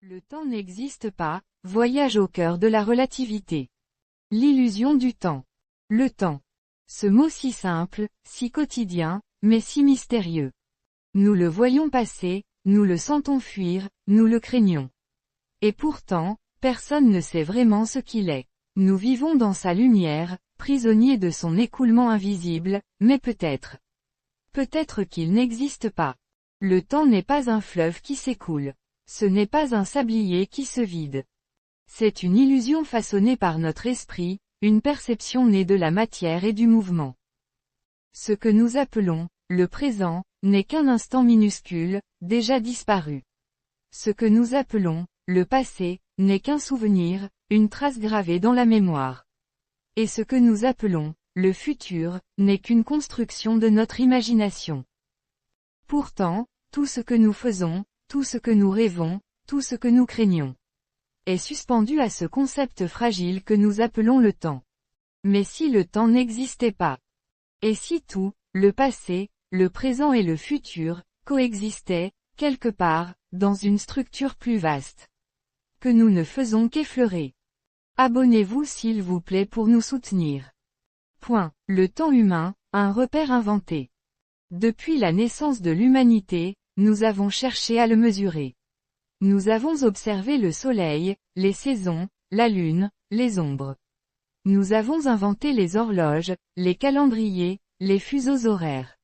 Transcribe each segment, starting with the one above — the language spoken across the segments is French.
Le temps n'existe pas, voyage au cœur de la relativité. L'illusion du temps. Le temps. Ce mot si simple, si quotidien, mais si mystérieux. Nous le voyons passer, nous le sentons fuir, nous le craignons. Et pourtant, personne ne sait vraiment ce qu'il est. Nous vivons dans sa lumière, prisonniers de son écoulement invisible, mais peut-être. Peut-être qu'il n'existe pas. Le temps n'est pas un fleuve qui s'écoule. Ce n'est pas un sablier qui se vide. C'est une illusion façonnée par notre esprit, une perception née de la matière et du mouvement. Ce que nous appelons le présent n'est qu'un instant minuscule, déjà disparu. Ce que nous appelons le passé n'est qu'un souvenir, une trace gravée dans la mémoire. Et ce que nous appelons le futur n'est qu'une construction de notre imagination. Pourtant, tout ce que nous faisons, tout ce que nous rêvons, tout ce que nous craignons, est suspendu à ce concept fragile que nous appelons le temps. Mais si le temps n'existait pas? Et si tout, le passé, le présent et le futur, coexistaient, quelque part, dans une structure plus vaste, que nous ne faisons qu'effleurer? Abonnez-vous s'il vous plaît pour nous soutenir. Le temps humain, un repère inventé. Depuis la naissance de l'humanité, nous avons cherché à le mesurer. Nous avons observé le soleil, les saisons, la lune, les ombres. Nous avons inventé les horloges, les calendriers, les fuseaux horaires.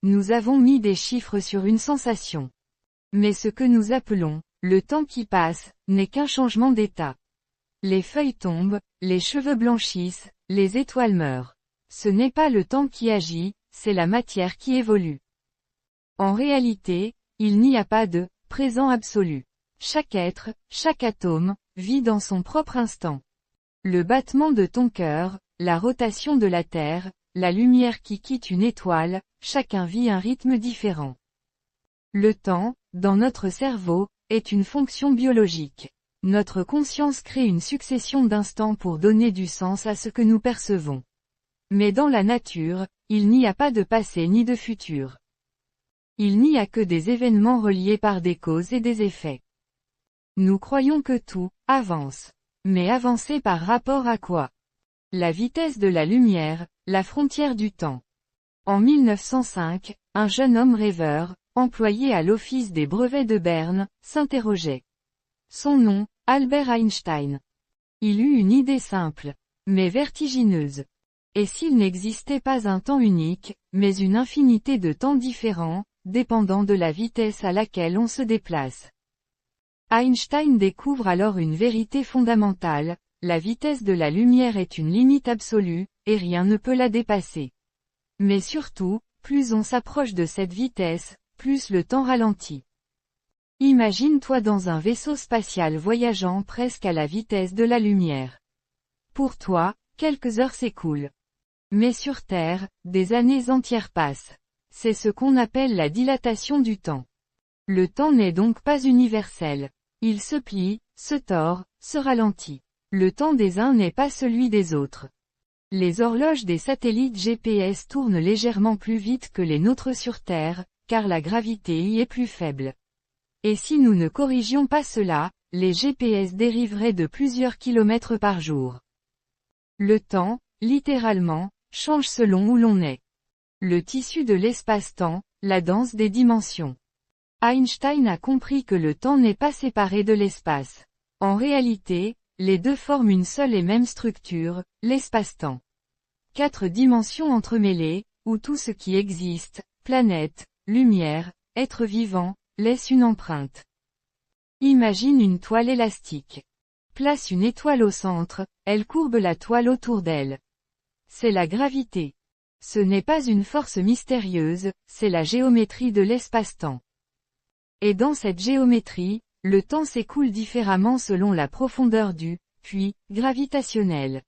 Nous avons mis des chiffres sur une sensation. Mais ce que nous appelons le temps qui passe n'est qu'un changement d'état. Les feuilles tombent, les cheveux blanchissent, les étoiles meurent. Ce n'est pas le temps qui agit, c'est la matière qui évolue. En réalité, il n'y a pas de présent absolu. Chaque être, chaque atome, vit dans son propre instant. Le battement de ton cœur, la rotation de la Terre, la lumière qui quitte une étoile, chacun vit un rythme différent. Le temps, dans notre cerveau, est une fonction biologique. Notre conscience crée une succession d'instants pour donner du sens à ce que nous percevons. Mais dans la nature, il n'y a pas de passé ni de futur. Il n'y a que des événements reliés par des causes et des effets. Nous croyons que tout avance. Mais avancer par rapport à quoi? La vitesse de la lumière, la frontière du temps. En 1905, un jeune homme rêveur, employé à l'Office des brevets de Berne, s'interrogeait. Son nom, Albert Einstein. Il eut une idée simple, mais vertigineuse. Et s'il n'existait pas un temps unique, mais une infinité de temps différents, dépendant de la vitesse à laquelle on se déplace? Einstein découvre alors une vérité fondamentale, la vitesse de la lumière est une limite absolue, et rien ne peut la dépasser. Mais surtout, plus on s'approche de cette vitesse, plus le temps ralentit. Imagine-toi dans un vaisseau spatial voyageant presque à la vitesse de la lumière. Pour toi, quelques heures s'écoulent. Mais sur Terre, des années entières passent. C'est ce qu'on appelle la dilatation du temps. Le temps n'est donc pas universel. Il se plie, se tord, se ralentit. Le temps des uns n'est pas celui des autres. Les horloges des satellites GPS tournent légèrement plus vite que les nôtres sur Terre, car la gravité y est plus faible. Et si nous ne corrigions pas cela, les GPS dériveraient de plusieurs kilomètres par jour. Le temps, littéralement, change selon où l'on est. Le tissu de l'espace-temps, la danse des dimensions. Einstein a compris que le temps n'est pas séparé de l'espace. En réalité, les deux forment une seule et même structure, l'espace-temps. 4 dimensions entremêlées, où tout ce qui existe, planète, lumière, être vivant, laisse une empreinte. Imagine une toile élastique. Place une étoile au centre, elle courbe la toile autour d'elle. C'est la gravité. Ce n'est pas une force mystérieuse, c'est la géométrie de l'espace-temps. Et dans cette géométrie, le temps s'écoule différemment selon la profondeur du puits gravitationnel.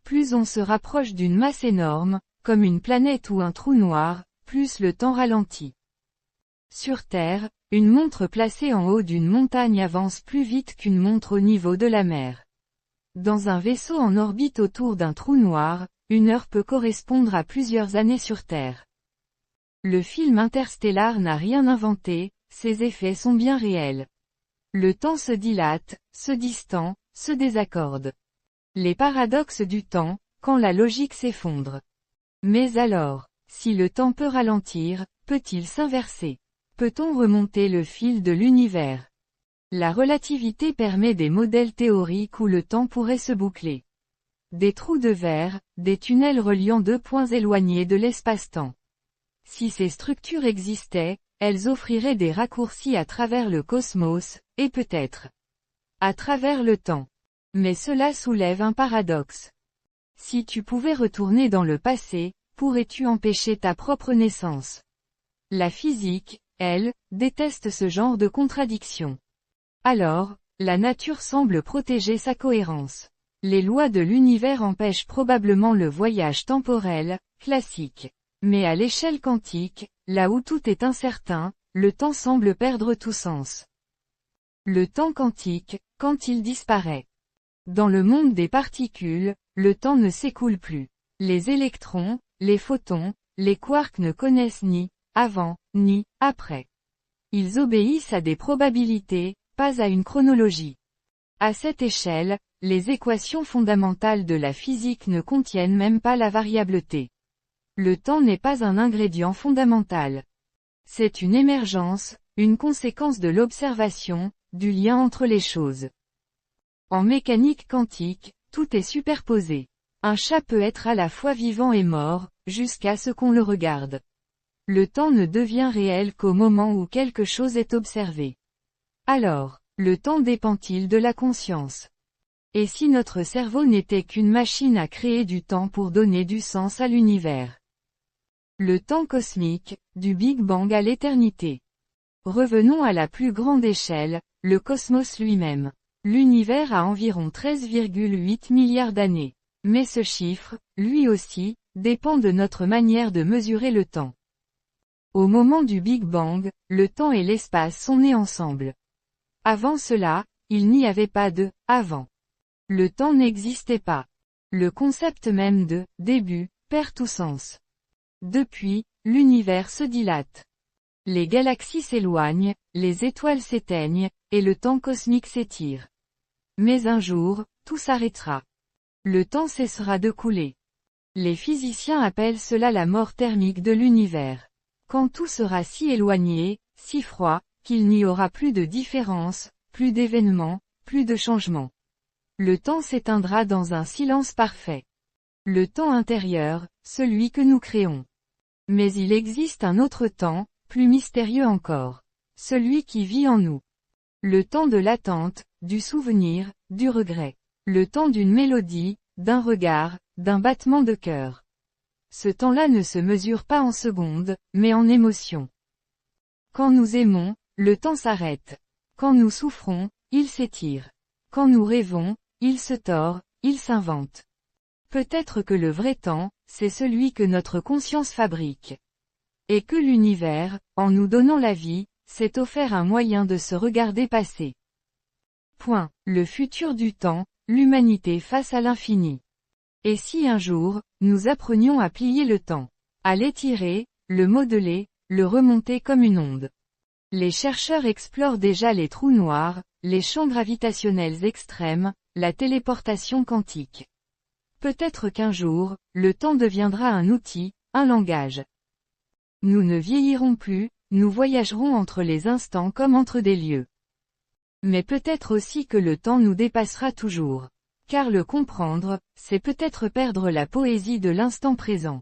Plus on se rapproche d'une masse énorme, comme une planète ou un trou noir, plus le temps ralentit. Sur Terre, une montre placée en haut d'une montagne avance plus vite qu'une montre au niveau de la mer. Dans un vaisseau en orbite autour d'un trou noir, une heure peut correspondre à plusieurs années sur Terre. Le film Interstellar n'a rien inventé, ses effets sont bien réels. Le temps se dilate, se distend, se désaccorde. Les paradoxes du temps, quand la logique s'effondre. Mais alors, si le temps peut ralentir, peut-il s'inverser? Peut-on remonter le fil de l'univers? La relativité permet des modèles théoriques où le temps pourrait se boucler. Des trous de verre, des tunnels reliant deux points éloignés de l'espace-temps. Si ces structures existaient, elles offriraient des raccourcis à travers le cosmos, et peut-être à travers le temps. Mais cela soulève un paradoxe. Si tu pouvais retourner dans le passé, pourrais-tu empêcher ta propre naissance? La physique, elle, déteste ce genre de contradiction. Alors, la nature semble protéger sa cohérence. Les lois de l'univers empêchent probablement le voyage temporel, classique. Mais à l'échelle quantique, là où tout est incertain, le temps semble perdre tout sens. Le temps quantique, quand il disparaît. Dans le monde des particules, le temps ne s'écoule plus. Les électrons, les photons, les quarks ne connaissent ni avant, ni après. Ils obéissent à des probabilités, pas à une chronologie. À cette échelle, les équations fondamentales de la physique ne contiennent même pas la variable t. Le temps n'est pas un ingrédient fondamental. C'est une émergence, une conséquence de l'observation, du lien entre les choses. En mécanique quantique, tout est superposé. Un chat peut être à la fois vivant et mort, jusqu'à ce qu'on le regarde. Le temps ne devient réel qu'au moment où quelque chose est observé. Alors, le temps dépend-il de la conscience? Et si notre cerveau n'était qu'une machine à créer du temps pour donner du sens à l'univers? Le temps cosmique, du Big Bang à l'éternité. Revenons à la plus grande échelle, le cosmos lui-même. L'univers a environ 13,8 milliards d'années. Mais ce chiffre, lui aussi, dépend de notre manière de mesurer le temps. Au moment du Big Bang, le temps et l'espace sont nés ensemble. Avant cela, il n'y avait pas de « avant ». Le temps n'existait pas. Le concept même de « début » perd tout sens. Depuis, l'univers se dilate. Les galaxies s'éloignent, les étoiles s'éteignent, et le temps cosmique s'étire. Mais un jour, tout s'arrêtera. Le temps cessera de couler. Les physiciens appellent cela la mort thermique de l'univers. Quand tout sera si éloigné, si froid, qu'il n'y aura plus de différence, plus d'événements, plus de changements. Le temps s'éteindra dans un silence parfait. Le temps intérieur, celui que nous créons. Mais il existe un autre temps, plus mystérieux encore. Celui qui vit en nous. Le temps de l'attente, du souvenir, du regret. Le temps d'une mélodie, d'un regard, d'un battement de cœur. Ce temps-là ne se mesure pas en secondes, mais en émotions. Quand nous aimons, le temps s'arrête. Quand nous souffrons, il s'étire. Quand nous rêvons, il se tord, il s'invente. Peut-être que le vrai temps, c'est celui que notre conscience fabrique. Et que l'univers, en nous donnant la vie, s'est offert un moyen de se regarder passer. Point. Le futur du temps, l'humanité face à l'infini. Et si un jour, nous apprenions à plier le temps, à l'étirer, le modeler, le remonter comme une onde. Les chercheurs explorent déjà les trous noirs, les champs gravitationnels extrêmes, la téléportation quantique. Peut-être qu'un jour, le temps deviendra un outil, un langage. Nous ne vieillirons plus, nous voyagerons entre les instants comme entre des lieux. Mais peut-être aussi que le temps nous dépassera toujours. Car le comprendre, c'est peut-être perdre la poésie de l'instant présent.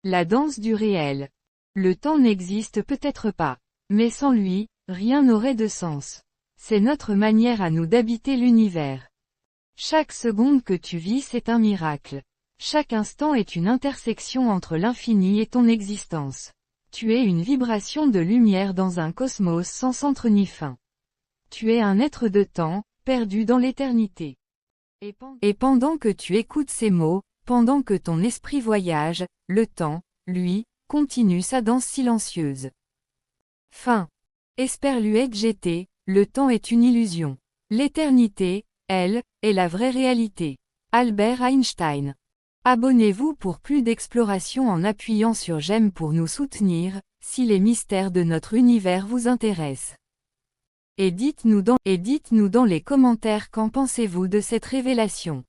La danse du réel. Le temps n'existe peut-être pas. Mais sans lui, rien n'aurait de sens. C'est notre manière à nous d'habiter l'univers. Chaque seconde que tu vis c'est un miracle. Chaque instant est une intersection entre l'infini et ton existence. Tu es une vibration de lumière dans un cosmos sans centre ni fin. Tu es un être de temps, perdu dans l'éternité. Et pendant que tu écoutes ces mots, pendant que ton esprit voyage, le temps, lui, continue sa danse silencieuse. Fin. Esperluette GT, le temps est une illusion. L'éternité, elle, est la vraie réalité. Albert Einstein. Abonnez-vous pour plus d'exploration en appuyant sur j'aime pour nous soutenir, si les mystères de notre univers vous intéressent. Et dites-nous dans les commentaires qu'en pensez-vous de cette révélation.